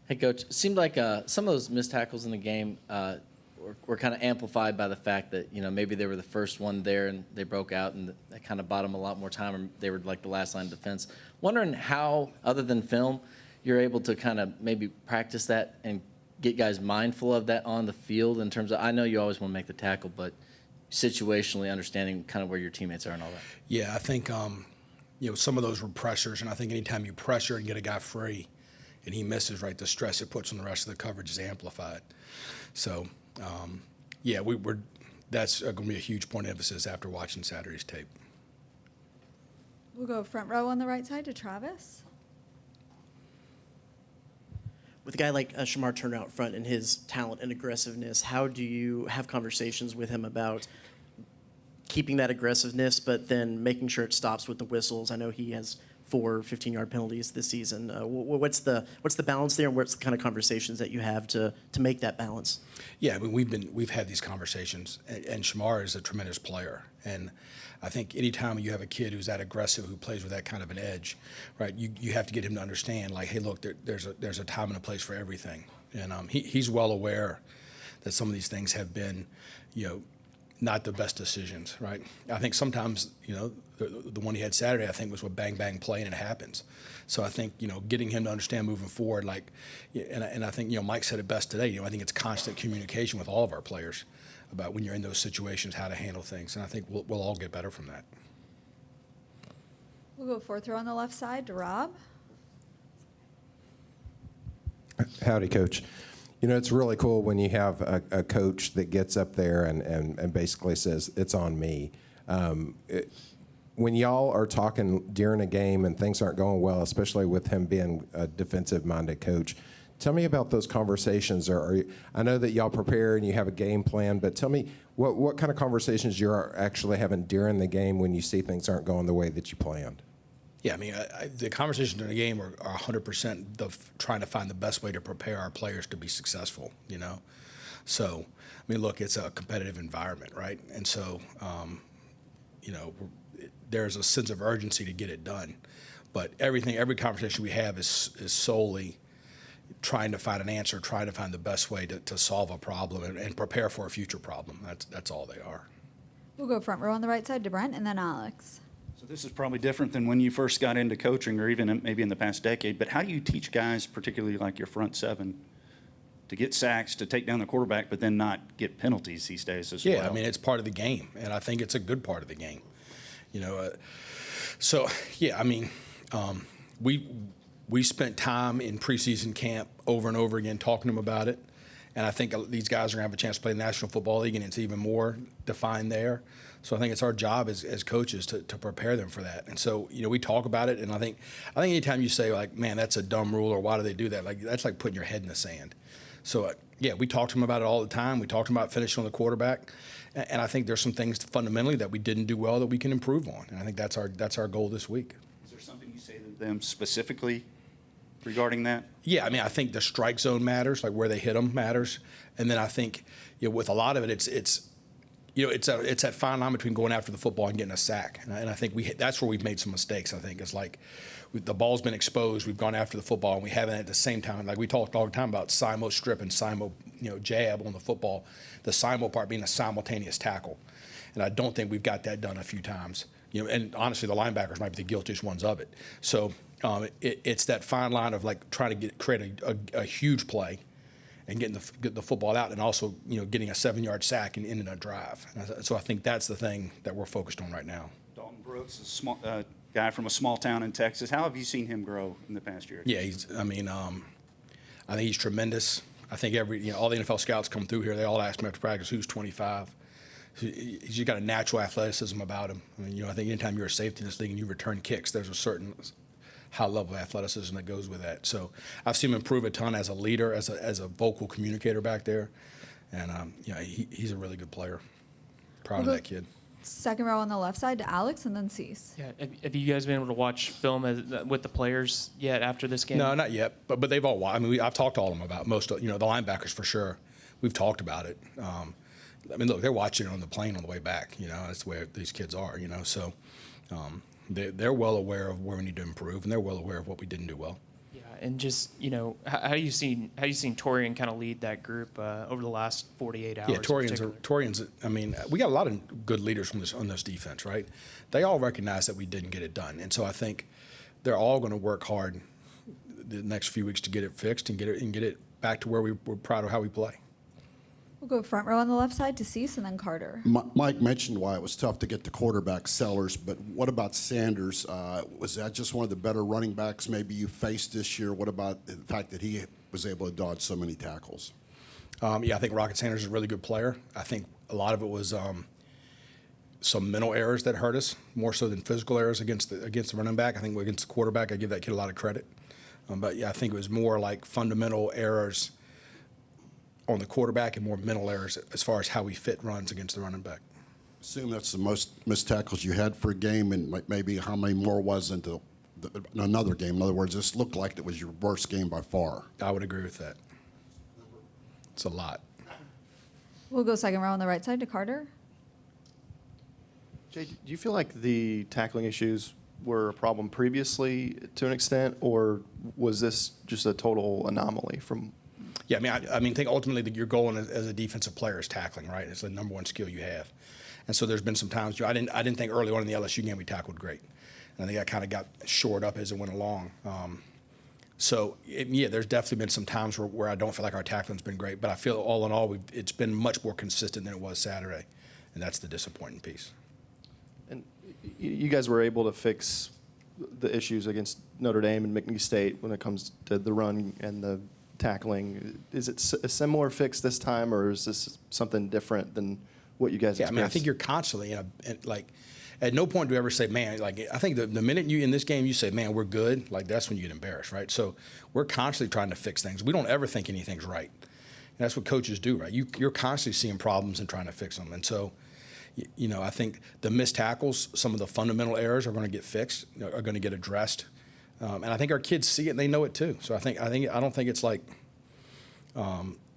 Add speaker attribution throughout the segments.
Speaker 1: Hey, Coach, it seemed like some of those missed tackles in the game were kind of amplified by the fact that, maybe they were the first one there and they broke out and that kind of bought them a lot more time, and they were like the last line of defense. Wondering how, other than film, you're able to kind of maybe practice that and get guys mindful of that on the field in terms of, I know you always want to make the tackle, but situationally understanding kind of where your teammates are and all that.
Speaker 2: Yeah, I think, some of those were pressures, and I think anytime you pressure and get a guy free and he misses, right, the stress it puts on the rest of the coverage is amplified. So, that's going to be a huge point of emphasis after watching Saturday's tape.
Speaker 3: We'll go front row on the right side to Travis.
Speaker 4: With a guy like Shamar Turner out front and his talent and aggressiveness, how do you have conversations with him about keeping that aggressiveness, but then making sure it stops with the whistles? I know he has 4 15-yard penalties this season. What's the balance there, and what's the kind of conversations that you have to make that balance?
Speaker 2: Yeah, I mean, we've had these conversations, and Shamar is a tremendous player, and I think anytime you have a kid who's that aggressive, who plays with that kind of an edge, right, you have to get him to understand, like, hey, look, there's a time and a place for everything, and he's well aware that some of these things have been, not the best decisions, right? I think sometimes, the one he had Saturday, I think, was with bang, bang play, and it happens. So I think, getting him to understand moving forward, like, and I think, Mike said it best today, I think it's constant communication with all of our players about when you're in those situations, how to handle things. And I think we'll all get better from that.
Speaker 3: We'll go fourth row on the left side to Rob.
Speaker 5: Howdy, Coach. It's really cool when you have a coach that gets up there and basically says, it's on me. When y'all are talking during a game and things aren't going well, especially with him being a defensive-minded coach, tell me about those conversations. I know that y'all prepare and you have a game plan, but tell me what kind of conversations you're actually having during the game when you see things aren't going the way that you planned.
Speaker 2: Yeah, I mean, the conversations in the game are 100% trying to find the best way to prepare our players to be successful, So, I mean, look, it's a competitive environment, right? And so, there's a sense of urgency to get it done. But every conversation we have is solely trying to find an answer, trying to find the best way to solve a problem and prepare for a future problem. That's all they are.
Speaker 3: We'll go front row on the right side to Brent and then Alex.
Speaker 6: So this is probably different than when you first got into coaching or even maybe in the past decade, but how do you teach guys, particularly like your front seven, to get sacks, to take down the quarterback, but then not get penalties these days as well?
Speaker 2: Yeah, I mean, it's part of the game, and I think it's a good part of the game. We spent time in preseason camp over and over again talking to them about it, and I think these guys are going to have a chance to play the National Football League, and it's even more defined there. So I think it's our job as coaches to prepare them for that. And so, we talk about it, and I think anytime you say, like, man, that's a dumb rule, or why do they do that, like, that's like putting your head in the sand. So, we talk to them about it all the time. We talk to them about finishing on the quarterback, and I think there's some things fundamentally that we didn't do well that we can improve on, and I think that's our goal this week.
Speaker 6: Is there something you say to them specifically regarding that?
Speaker 2: Yeah, I mean, I think the strike zone matters, like where they hit them matters, and then I think with a lot of it, it's that fine line between going after the football and getting a sack, and I think that's where we've made some mistakes. I think it's like the ball's been exposed, we've gone after the football, and we haven't at the same time. Like we talked all the time about simul strip and simul, jab on the football. The simul part being a simultaneous tackle, and I don't think we've got that done a few times. And honestly, the linebackers might be the guiltiest ones of it. So it's that fine line of like trying to create a huge play and getting the football out, and also getting a 7-yard sack and ending a drive. So I think that's the thing that we're focused on right now.
Speaker 6: Dalton Brooks, a small guy from a small town in Texas. How have you seen him grow in the past year?
Speaker 2: Yeah, I think he's tremendous. I think all the NFL scouts come through here, they all ask him after practice, who's 25? He's just got a natural athleticism about him. I mean, I think anytime you're a safety in this league and you return kicks, there's a certain high level of athleticism that goes with that. So I've seen him improve a ton as a leader, as a vocal communicator back there, and he's a really good player. Proud of that kid.
Speaker 3: Second row on the left side to Alex and then Cease.
Speaker 7: Yeah, have you guys been able to watch film with the players yet after this game?
Speaker 2: No, not yet, but they've all watched. I mean, I've talked to all of them about most of the linebackers for sure. We've talked about it. I mean, look, they're watching it on the plane on the way back. That's the way these kids are. So. They're well aware of where we need to improve, and they're well aware of what we didn't do well.
Speaker 7: Yeah, and just how do you seen Torian kind of lead that group over the last 48 hours?
Speaker 2: Yeah,
Speaker 7: in
Speaker 2: Torian's.
Speaker 7: particular?
Speaker 2: I mean, we got a lot of good leaders on this defense, right? They all recognize that we didn't get it done, and so I think they're all going to work hard the next few weeks to get it fixed and get it back to where we're proud of how we play.
Speaker 3: We'll go front row on the left side to Cease and then Carter.
Speaker 8: Mike mentioned why it was tough to get the quarterback Sellers, but what about Sanders? Was that just one of the better running backs maybe you faced this year? What about the fact that he was able to dodge so many tackles?
Speaker 2: Yeah, I think Rocket Sanders is a really good player. I think a lot of it was some mental errors that hurt us more so than physical errors against the running back. I think against the quarterback, I give that kid a lot of credit. But yeah, I think it was more like fundamental errors on the quarterback and more mental errors as far as how we fit runs against the running back.
Speaker 8: Assume that's the most missed tackles you had for a game, and maybe how many more was into another game. In other words, this looked like it was your worst game by far.
Speaker 2: I would agree with that. It's a lot.
Speaker 3: We'll go second row on the right side to Carter.
Speaker 9: Jay, do you feel like the tackling issues were a problem previously to an extent, or was this just a total anomaly from?
Speaker 2: Yeah, I mean, think ultimately that your goal as a defensive player is tackling, right? It's the number one skill you have. And so there's been some times I didn't think early on in the LSU game we tackled great, and I think I kind of got shored up as it went along. There's definitely been some times where I don't feel like our tackling's been great, but I feel all in all it's been much more consistent than it was Saturday, and that's the disappointing piece.
Speaker 9: And you guys were able to fix the issues against Notre Dame and McNeese State when it comes to the run and the tackling. Is it a similar fix this time, or is this something different than what you guys
Speaker 2: Yeah,
Speaker 9: experienced?
Speaker 2: I mean, I think you're constantly at no point do you ever say, man, like, I think the minute you in this game you say, man, we're good, like, that's when you get embarrassed, right? So we're constantly trying to fix things. We don't ever think anything's right. And that's what coaches do, right? You're constantly seeing problems and trying to fix them. And so, I think the missed tackles, some of the fundamental errors are going to get fixed, are going to get addressed. And I think our kids see it and they know it too. So I don't think it's like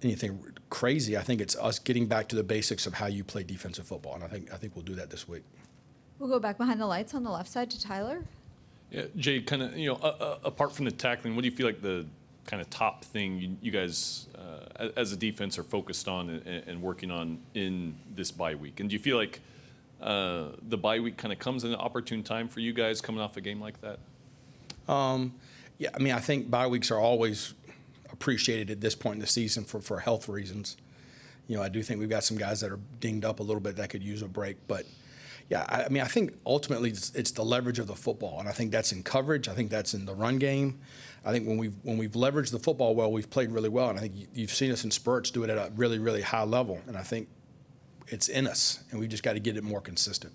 Speaker 2: anything crazy. I think it's us getting back to the basics of how you play defensive football. And I think we'll do that this week.
Speaker 3: We'll go back behind the lights on the left side to Tyler.
Speaker 10: Yeah, Jay, kind of, apart from the tackling, what do you feel like the kind of top thing you guys, as a defense, are focused on and working on in this bye week? And do you feel like the bye week kind of comes at an opportune time for you guys coming off a game like that?
Speaker 2: Yeah, I mean, I think bye weeks are always appreciated at this point in the season for health reasons. I do think we've got some guys that are dinged up a little bit that could use a break. But, yeah, I mean, I think ultimately it's the leverage of the football, and I think that's in coverage. I think that's in the run game. I think when we've leveraged the football well, we've played really well, and I think you've seen us in spurts do it at a really, really high level, and I think it's in us, and we've just got to get it more consistent.